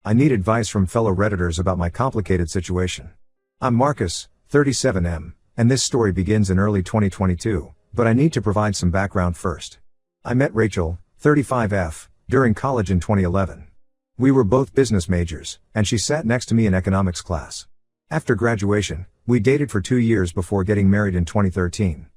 I need advice from fellow Redditors about my complicated situation. I'm Marcus, 37M, and this story begins in early 2022, but I need to provide some background first. I met Rachel, 35F, during college in 2011. We were both business majors, and she sat next to me in economics class. After graduation, we dated for 2 years before getting married in 2013.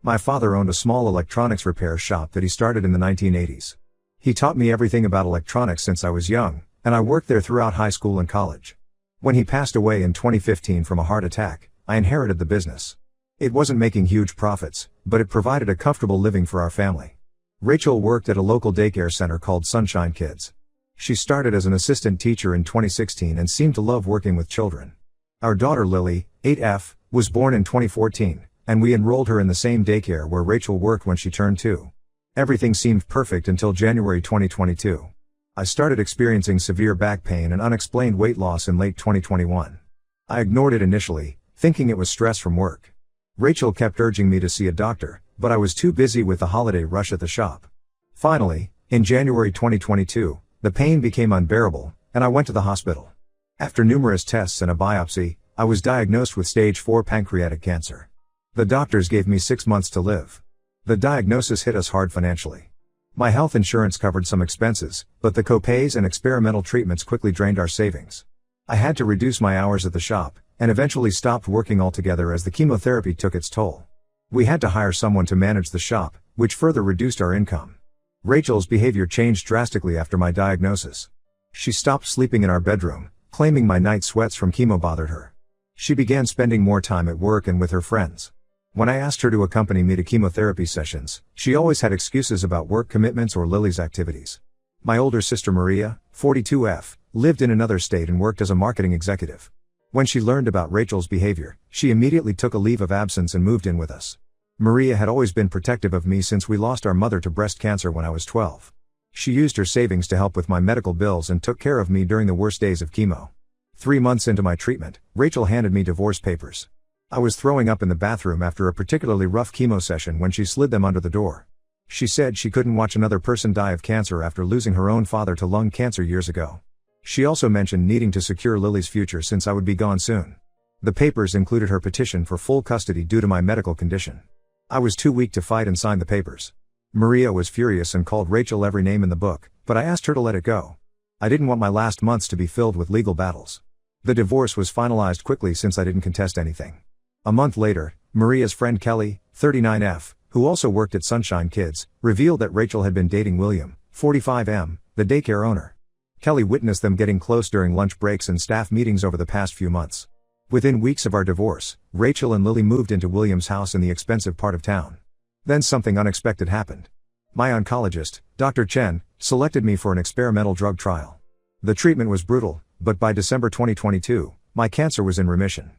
My father owned a small electronics repair shop that he started in the 1980s. He taught me everything about electronics since I was young, and I worked there throughout high school and college. When he passed away in 2015 from a heart attack, I inherited the business. It wasn't making huge profits, but it provided a comfortable living for our family. Rachel worked at a local daycare center called Sunshine Kids. She started as an assistant teacher in 2016 and seemed to love working with children. Our daughter Lily, 8F, was born in 2014, and we enrolled her in the same daycare where Rachel worked when she turned 2. Everything seemed perfect until January 2022. I started experiencing severe back pain and unexplained weight loss in late 2021. I ignored it initially, thinking it was stress from work. Rachel kept urging me to see a doctor, but I was too busy with the holiday rush at the shop. Finally, in January 2022, the pain became unbearable, and I went to the hospital. After numerous tests and a biopsy, I was diagnosed with stage 4 pancreatic cancer. The doctors gave me 6 months to live. The diagnosis hit us hard financially. My health insurance covered some expenses, but the co-pays and experimental treatments quickly drained our savings. I had to reduce my hours at the shop, and eventually stopped working altogether as the chemotherapy took its toll. We had to hire someone to manage the shop, which further reduced our income. Rachel's behavior changed drastically after my diagnosis. She stopped sleeping in our bedroom, claiming my night sweats from chemo bothered her. She began spending more time at work and with her friends. When I asked her to accompany me to chemotherapy sessions, she always had excuses about work commitments or Lily's activities. My older sister Maria, 42F, lived in another state and worked as a marketing executive. When she learned about Rachel's behavior, she immediately took a leave of absence and moved in with us. Maria had always been protective of me since we lost our mother to breast cancer when I was 12. She used her savings to help with my medical bills and took care of me during the worst days of chemo. 3 months into my treatment, Rachel handed me divorce papers. I was throwing up in the bathroom after a particularly rough chemo session when she slid them under the door. She said she couldn't watch another person die of cancer after losing her own father to lung cancer years ago. She also mentioned needing to secure Lily's future since I would be gone soon. The papers included her petition for full custody due to my medical condition. I was too weak to fight and sign the papers. Maria was furious and called Rachel every name in the book, but I asked her to let it go. I didn't want my last months to be filled with legal battles. The divorce was finalized quickly since I didn't contest anything. A month later, Maria's friend Kelly, 39F, who also worked at Sunshine Kids, revealed that Rachel had been dating William, 45M, the daycare owner. Kelly witnessed them getting close during lunch breaks and staff meetings over the past few months. Within weeks of our divorce, Rachel and Lily moved into William's house in the expensive part of town. Then something unexpected happened. My oncologist, Dr. Chen, selected me for an experimental drug trial. The treatment was brutal, but by December 2022, my cancer was in remission.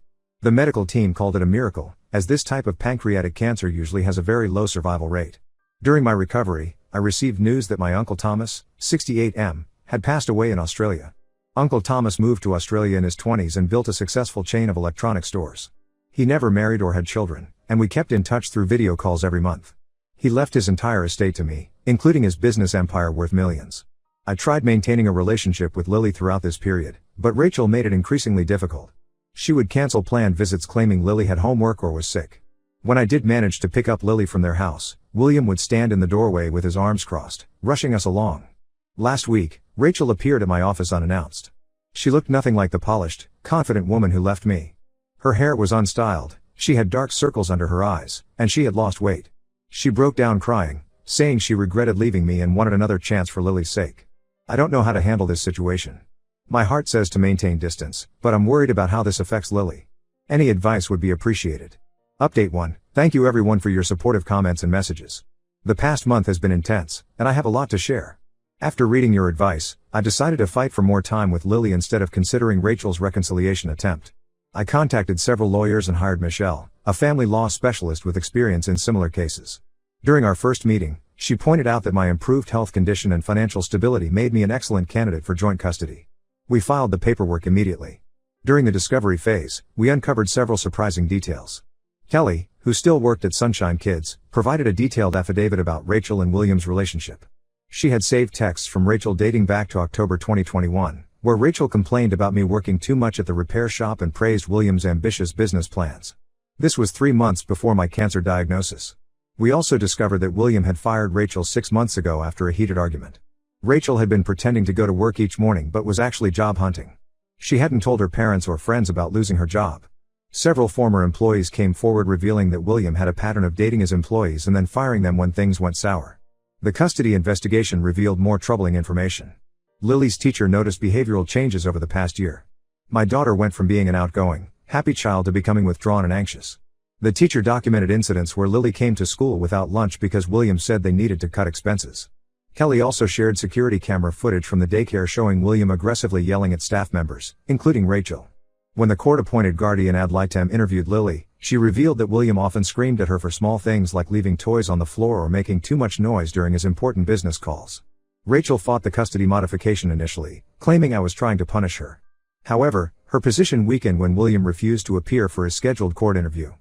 The medical team called it a miracle, as this type of pancreatic cancer usually has a very low survival rate. During my recovery, I received news that my Uncle Thomas, 68M, had passed away in Australia. Uncle Thomas moved to Australia in his 20s and built a successful chain of electronic stores. He never married or had children, and we kept in touch through video calls every month. He left his entire estate to me, including his business empire worth millions. I tried maintaining a relationship with Lily throughout this period, but Rachel made it increasingly difficult. She would cancel planned visits claiming Lily had homework or was sick. When I did manage to pick up Lily from their house, William would stand in the doorway with his arms crossed, rushing us along. Last week, Rachel appeared at my office unannounced. She looked nothing like the polished, confident woman who left me. Her hair was unstyled, she had dark circles under her eyes, and she had lost weight. She broke down crying, saying she regretted leaving me and wanted another chance for Lily's sake. I don't know how to handle this situation. My heart says to maintain distance, but I'm worried about how this affects Lily. Any advice would be appreciated. Update 1. Thank you everyone for your supportive comments and messages. The past month has been intense, and I have a lot to share. After reading your advice, I decided to fight for more time with Lily instead of considering Rachel's reconciliation attempt. I contacted several lawyers and hired Michelle, a family law specialist with experience in similar cases. During our first meeting, she pointed out that my improved health condition and financial stability made me an excellent candidate for joint custody. We filed the paperwork immediately. During the discovery phase, we uncovered several surprising details. Kelly, who still worked at Sunshine Kids, provided a detailed affidavit about Rachel and William's relationship. She had saved texts from Rachel dating back to October 2021, where Rachel complained about me working too much at the repair shop and praised William's ambitious business plans. This was 3 months before my cancer diagnosis. We also discovered that William had fired Rachel 6 months ago after a heated argument. Rachel had been pretending to go to work each morning but was actually job hunting. She hadn't told her parents or friends about losing her job. Several former employees came forward revealing that William had a pattern of dating his employees and then firing them when things went sour. The custody investigation revealed more troubling information. Lily's teacher noticed behavioral changes over the past year. My daughter went from being an outgoing, happy child to becoming withdrawn and anxious. The teacher documented incidents where Lily came to school without lunch because William said they needed to cut expenses. Kelly also shared security camera footage from the daycare showing William aggressively yelling at staff members, including Rachel. When the court-appointed guardian ad litem interviewed Lily, she revealed that William often screamed at her for small things like leaving toys on the floor or making too much noise during his important business calls. Rachel fought the custody modification initially, claiming I was trying to punish her. However, her position weakened when William refused to appear for his scheduled court interview.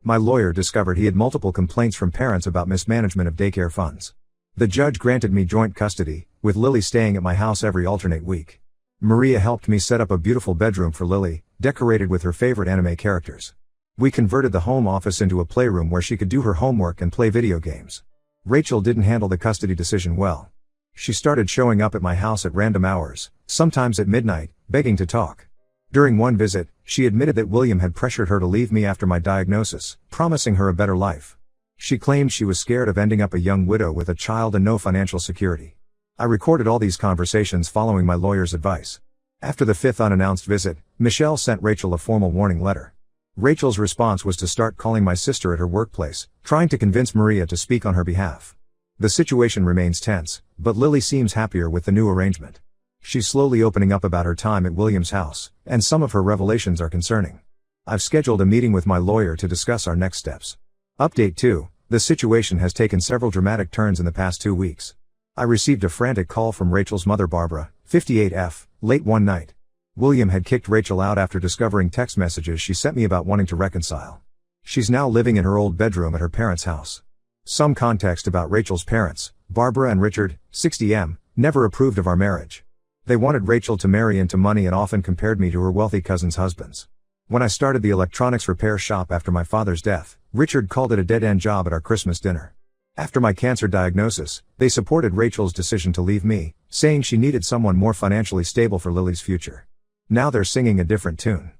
My lawyer discovered he had multiple complaints from parents about mismanagement of daycare funds. The judge granted me joint custody, with Lily staying at my house every alternate week. Maria helped me set up a beautiful bedroom for Lily, decorated with her favorite anime characters. We converted the home office into a playroom where she could do her homework and play video games. Rachel didn't handle the custody decision well. She started showing up at my house at random hours, sometimes at midnight, begging to talk. During one visit, she admitted that William had pressured her to leave me after my diagnosis, promising her a better life. She claimed she was scared of ending up a young widow with a child and no financial security. I recorded all these conversations following my lawyer's advice. After the 5th unannounced visit, Michelle sent Rachel a formal warning letter. Rachel's response was to start calling my sister at her workplace, trying to convince Maria to speak on her behalf. The situation remains tense, but Lily seems happier with the new arrangement. She's slowly opening up about her time at William's house, and some of her revelations are concerning. I've scheduled a meeting with my lawyer to discuss our next steps. Update 2. The situation has taken several dramatic turns in the past 2 weeks. I received a frantic call from Rachel's mother Barbara, 58F, late one night. William had kicked Rachel out after discovering text messages she sent me about wanting to reconcile. She's now living in her old bedroom at her parents' house. Some context about Rachel's parents, Barbara and Richard, 60M, never approved of our marriage. They wanted Rachel to marry into money and often compared me to her wealthy cousin's husbands. When I started the electronics repair shop after my father's death, Richard called it a dead-end job at our Christmas dinner. After my cancer diagnosis, they supported Rachel's decision to leave me, saying she needed someone more financially stable for Lily's future. Now they're singing a different tune.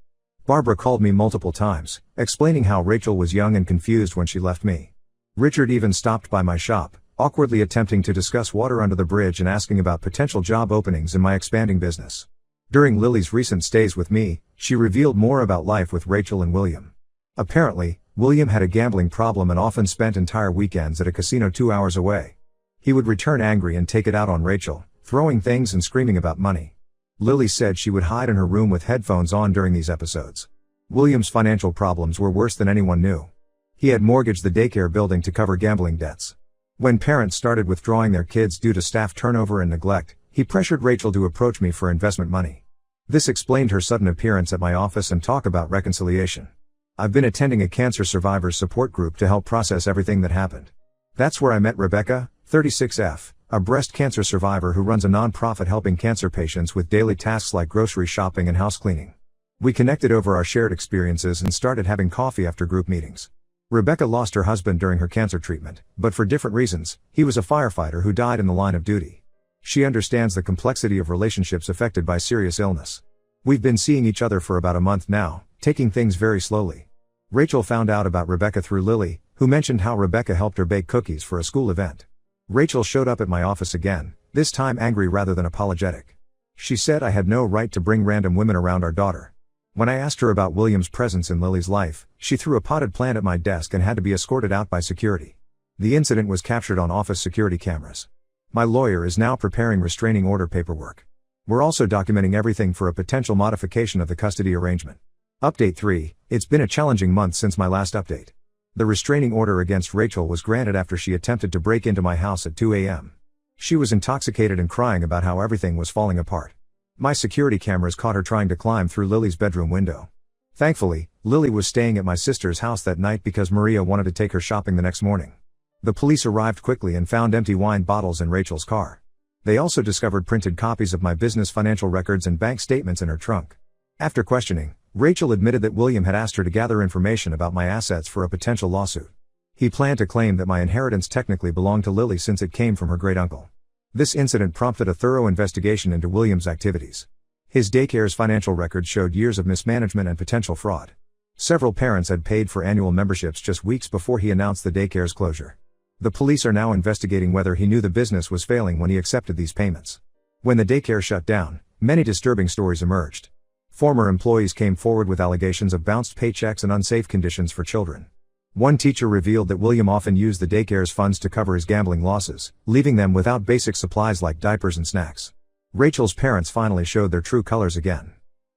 Barbara called me multiple times, explaining how Rachel was young and confused when she left me. Richard even stopped by my shop, awkwardly attempting to discuss water under the bridge and asking about potential job openings in my expanding business. During Lily's recent stays with me, she revealed more about life with Rachel and William. Apparently, William had a gambling problem and often spent entire weekends at a casino 2 hours away. He would return angry and take it out on Rachel, throwing things and screaming about money. Lily said she would hide in her room with headphones on during these episodes. William's financial problems were worse than anyone knew. He had mortgaged the daycare building to cover gambling debts. When parents started withdrawing their kids due to staff turnover and neglect, he pressured Rachel to approach me for investment money. This explained her sudden appearance at my office and talk about reconciliation. I've been attending a cancer survivors support group to help process everything that happened. That's where I met Rebecca, 36F, a breast cancer survivor who runs a non-profit helping cancer patients with daily tasks like grocery shopping and house cleaning. We connected over our shared experiences and started having coffee after group meetings. Rebecca lost her husband during her cancer treatment, but for different reasons. He was a firefighter who died in the line of duty. She understands the complexity of relationships affected by serious illness. We've been seeing each other for about a month now, taking things very slowly. Rachel found out about Rebecca through Lily, who mentioned how Rebecca helped her bake cookies for a school event. Rachel showed up at my office again, this time angry rather than apologetic. She said I had no right to bring random women around our daughter. When I asked her about William's presence in Lily's life, she threw a potted plant at my desk and had to be escorted out by security. The incident was captured on office security cameras. My lawyer is now preparing restraining order paperwork. We're also documenting everything for a potential modification of the custody arrangement. Update 3. It's been a challenging month since my last update. The restraining order against Rachel was granted after she attempted to break into my house at 2 a.m. She was intoxicated and crying about how everything was falling apart. My security cameras caught her trying to climb through Lily's bedroom window. Thankfully, Lily was staying at my sister's house that night because Maria wanted to take her shopping the next morning. The police arrived quickly and found empty wine bottles in Rachel's car. They also discovered printed copies of my business financial records and bank statements in her trunk. After questioning, Rachel admitted that William had asked her to gather information about my assets for a potential lawsuit. He planned to claim that my inheritance technically belonged to Lily since it came from her great-uncle. This incident prompted a thorough investigation into William's activities. His daycare's financial records showed years of mismanagement and potential fraud. Several parents had paid for annual memberships just weeks before he announced the daycare's closure. The police are now investigating whether he knew the business was failing when he accepted these payments. When the daycare shut down, many disturbing stories emerged. Former employees came forward with allegations of bounced paychecks and unsafe conditions for children. One teacher revealed that William often used the daycare's funds to cover his gambling losses, leaving them without basic supplies like diapers and snacks. Rachel's parents finally showed their true colors again.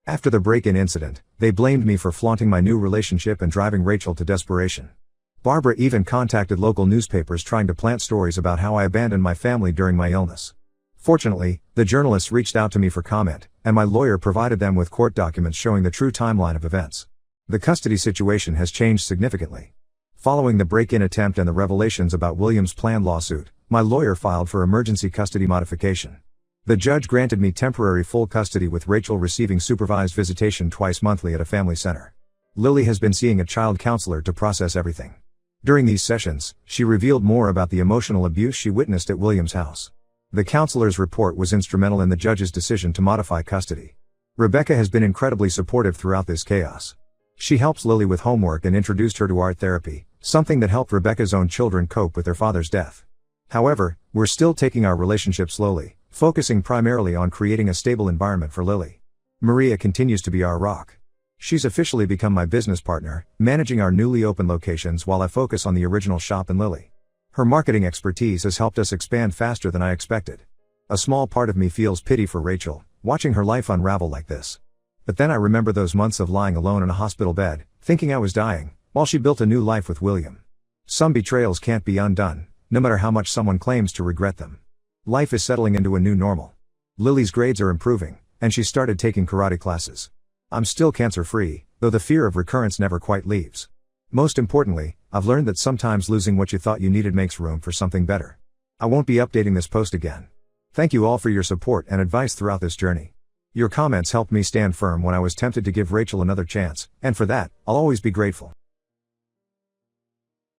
After the break-in incident, they blamed me for flaunting my new relationship and driving Rachel to desperation. Barbara even contacted local newspapers trying to plant stories about how I abandoned my family during my illness. Fortunately, the journalists reached out to me for comment, and my lawyer provided them with court documents showing the true timeline of events. The custody situation has changed significantly. Following the break-in attempt and the revelations about William's planned lawsuit, my lawyer filed for emergency custody modification. The judge granted me temporary full custody with Rachel receiving supervised visitation twice monthly at a family center. Lily has been seeing a child counselor to process everything. During these sessions, she revealed more about the emotional abuse she witnessed at William's house. The counselor's report was instrumental in the judge's decision to modify custody. Rebecca has been incredibly supportive throughout this chaos. She helps Lily with homework and introduced her to art therapy, something that helped Rebecca's own children cope with their father's death. However, we're still taking our relationship slowly, focusing primarily on creating a stable environment for Lily. Maria continues to be our rock. She's officially become my business partner, managing our newly opened locations while I focus on the original shop and Lily. Her marketing expertise has helped us expand faster than I expected. A small part of me feels pity for Rachel, watching her life unravel like this. But then I remember those months of lying alone in a hospital bed, thinking I was dying, while she built a new life with William. Some betrayals can't be undone, no matter how much someone claims to regret them. Life is settling into a new normal. Lily's grades are improving, and she started taking karate classes. I'm still cancer-free, though the fear of recurrence never quite leaves. Most importantly, I've learned that sometimes losing what you thought you needed makes room for something better. I won't be updating this post again. Thank you all for your support and advice throughout this journey. Your comments helped me stand firm when I was tempted to give Rachel another chance, and for that, I'll always be grateful.